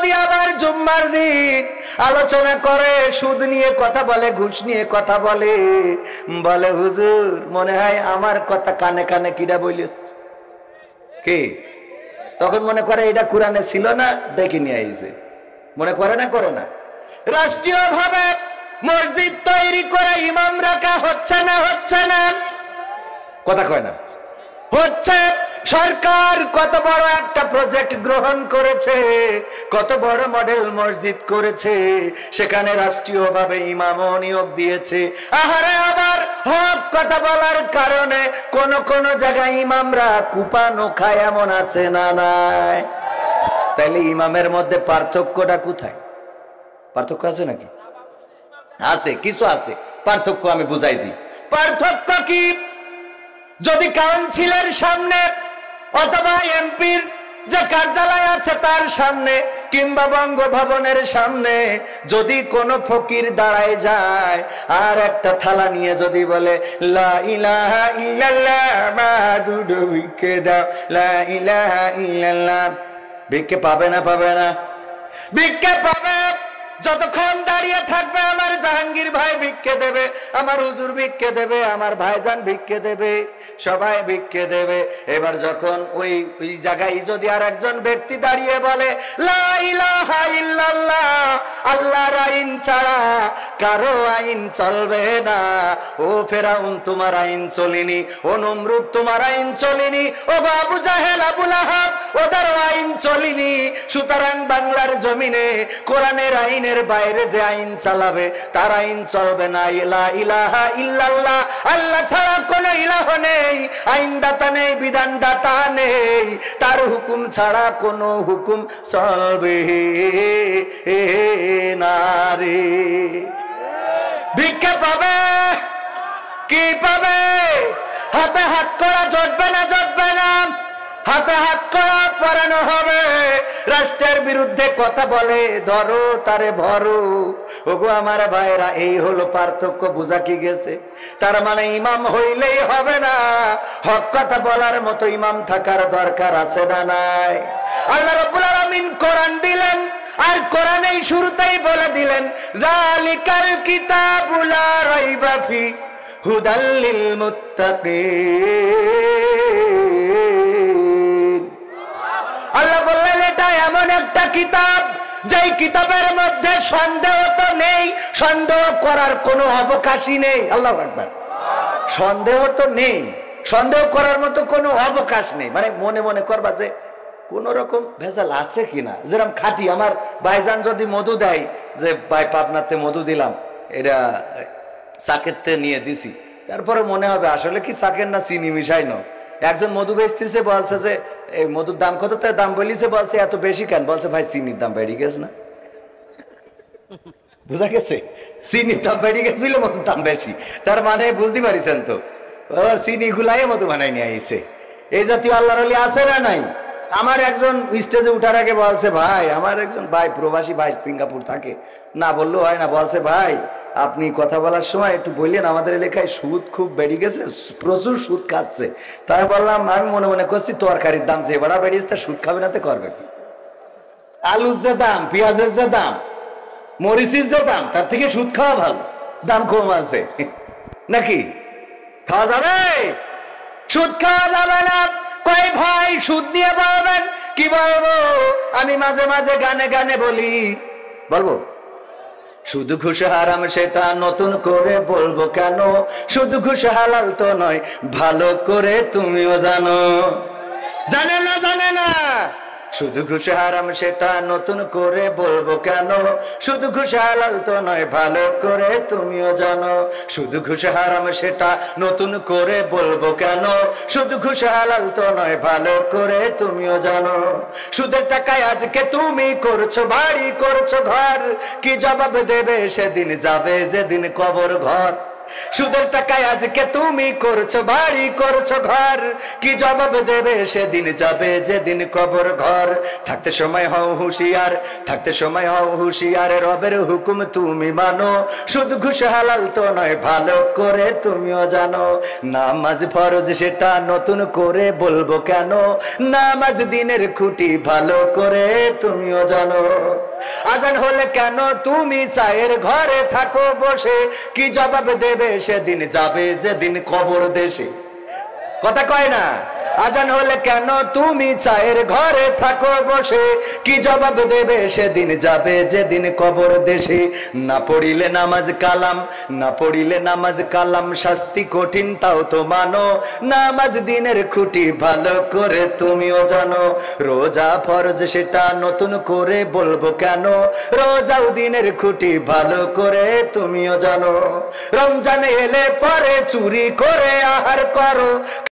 যদি আবার জুম্মার দিন আলোচনা করে, সুদ নিয়ে কথা বলে, ঘুষ নিয়ে কথা বলে, বলে হুজুর মনে হয় আমার কথা কানে কানে কিরা বলিস কি, তখন মনে করে এটা কোরআনে ছিল না, ডেকে নিয়ে আইছে। মনে করে না, করে না? রাষ্ট্রীয় ভাবে মসজিদ তৈরি করে ইমাম রাখা হচ্ছে না, হচ্ছে না? কথা কয় না? হচ্ছে। সরকার কত বড় একটা প্রজেক্ট গ্রহণ করেছে, কত বড় মডেল মসজিদ করেছে, সেখানে রাষ্ট্রীয়ভাবে ইমামও নিয়োগ দিয়েছে। আহারে আবার হক কথা বলার কারণে কোন কোন জায়গায় ইমামরা কুপানো খায়, এমন আছে না নাই? তাইলে ইমামের মধ্যে পার্থক্যটা কোথায়? পার্থক্য আছে নাকি? আছে, কিছু আছে পার্থক্য, আমি বুঝাই দিই। পার্থক্য কি? যদি কাউন্সিলের সামনে অথবা এমপির যে কার্যালয় আছে তার সামনে কিংবা বঙ্গভবনের সামনে যদি কোনো ফকির দাঁড়ায় যায় আর একটা থালা নিয়ে যদি বলে লা ইলাহা ইল্লাল্লাহ মাদুদু ভিক্ষে দাও, লা ইলাহা ইল্লাল্লাহ, ভিক্ষে পাবে না? পাবে না? ভিক্ষে পাবে। যতক্ষণ দাঁড়িয়ে থাকবে আমার জাহাঙ্গীর ভাই ভিক্ষে দেবে, আমার হুজুর ভিক্ষে দেবে, আমার ভাইজান ভিক্ষে দেবে, সবাই ভিক্ষে দেবে। এবার যখন ওই জায়গায় যদি আর একজন ব্যক্তি দাঁড়িয়ে বলে লা ইলাহা ইল্লাল্লাহ, আল্লাহর আইন ছাড়া কারো আইন চলবে না, ও ফেরাউন তোমার আইন চলেনি, ও নমরুদ তোমার আইন চলেনি, ও আবু জাহেল আবু লাহাব ওদের আইন চলেনি, সুতরাং বাংলার জমিনে কোরআনের আইনের বাইরে যে আইন চালাবে তার আইন চলবে না। লা ইলাহা ইল্লাল্লাহ, আল্লাহ ছাড়া কোনো ইলাহ নেই, আইনদাতা নেই, বিধানদাতা নেই, তার হুকুম ছাড়া কোনো হুকুম চলবে না রে। ভিক্ষা পাবে কি পাবে? হাতে হাত করা জটবে না, জটবে না? হাতে হাত করা পরানো হবে। রাষ্ট্রের বিরুদ্ধে কথা বলে ধরো তারে ভরো। ওগো আমার ভাইরা, এই হলো পার্থক্য। বুঝা কি গেছে? তার মানে ইমাম হইলেই হবে না, হক কথা বলার মতো ইমাম থাকার দরকার আছে না নাই? আল্লাহ রাব্বুল আলামিন কোরআন দিলেন, আর কোরআনেই শুরুতেই বলে দিলেন যালিকাল কিতাবু লা রাইবা ফি হুদাল লিল মুত্তাকিন। আল্লাহ বললেন এটা এমন একটা কিতাব যেই কিতাবের মধ্যে সন্দেহ তো নেই, সন্দেহ করার কোনো অবকাশই নেই। আল্লাহু আকবার। সন্দেহ তো নেই, সন্দেহ করার মতো কোনো অবকাশ নেই। মানে মনে মনে করবা যে কোন রকম ভেজাল আছে কিনা। যেরকম খাঁটি আমার ভাইজান যদি মধু দেয়, যে ভাই পাবনাতে মধু দিলাম, এটা চাকেরতে নিয়ে দিছি, তারপরে মনে হবে আসলে কি চাকের না চিনি মিশাইনো। একজন মধু বেচতেছে, বলছে যে এই মধুর দাম কত, তার দাম বলিছে, বলছে এত বেশি কেন? বলছে ভাই চিনির দাম বেড়ে গেছে না। বুঝা গেছে? চিনির দাম বেড়ে গেছে বলে মধুর দাম বেশি, তার মানে বুঝতে পারিছেন তো, চিনি গুলাই মধু বানাই নিয়ে আইছে। এই জাতীয় আল্লাহর ওলি আছে না নাই? আমার একজন স্টেজে উঠার আগে বলছে ভাই, আমার একজন ভাই প্রবাসী ভাই সিঙ্গাপুর থাকে, না বললেও হয় না, বলছে ভাই আপনি কথা বলার সময় একটু বললেন আমাদের এলাকায় সুদ খুব বেড়ে গেছে, প্রচুর সুদ খাচ্ছে। তাই বললাম, আমি মনে মনে করছি তরকারির দাম যে বাড়া বেড়েছে তা সুদ খাবে না, তো করবে কি? আলুর যে দাম, পেঁয়াজের যে দাম, মরিচের যে দাম, তার থেকে সুদ খাওয়া ভালো, দাম কম আছে নাকি? খাওয়া যাবে? সুদ খাওয়া যাবে না। কয় ভাই সুদ নিয়ে বলবেন? কি বলবো? আমি মাঝে মাঝে গানে গানে বলি, বলবো শুধু ঘুষ হারাম সেটা নতুন করে বলবো কেন, শুধু ঘুষ হালাল তো নয় ভালো করে তুমিও জানো। জানে না, জানে না? শুধু ঘুষ হারাম সেটা নতুন করে বলবো কেন, শুধু ঘুষ হালাল তো নয় ভালো করে তুমিও জানো। শুধু ঘুষ হারাম সেটা নতুন করে বলবো কেন, শুধু ঘুষ হালাল তো নয় ভালো করে তুমিও জানো। সুদের টাকায় আজকে তুমি করছো বাড়ি, করছো ঘর, কি জবাব দেবে সেদিন যাবে যেদিন কবর ঘর। সুদের টাকায় আজকে তুমি করছো বাড়ি করছো ঘর, কি জবাব দেবে সেদিন যাবে যেদিন কবর ঘর। থাকতে সময় হও হুঁশিয়ার, থাকতে সময় হও হুঁশিয়ার, রবের হুকুম তুমি মানো, সুদ ঘুষ হালাল তো নয় ভালো করে তুমিও জানো। নামাজ ফরজ সেটা নতুন করে বলবো কেন, নামাজ দিনের খুঁটি ভালো করে তুমিও জানো। আজান হলে কেন তুমি চায়ের ঘরে থাকো বসে, কি জবাব দেবে সেদিন যাবে যেদিন কবর দেশে। কথা কয় না? আজান হলে কেন তুমি চায়ের ঘরে থাকো বসে, কি জবাব দেবে সেদিন যাবে যেদিন কবর দেশে। না পড়িলে নামাজ কালাম, না পড়িলে নামাজ কালাম, শাস্তি কঠিন তাও তো মানো, নামাজ দিনের খুঁটি ভালো করে তুমিও জানো। রোজা ফরজ সেটা নতুন করে বলবো কেন, রোজাও দিনের খুঁটি ভালো করে তুমিও জানো। রমজান এলে পরে চুরি করে আহার করো,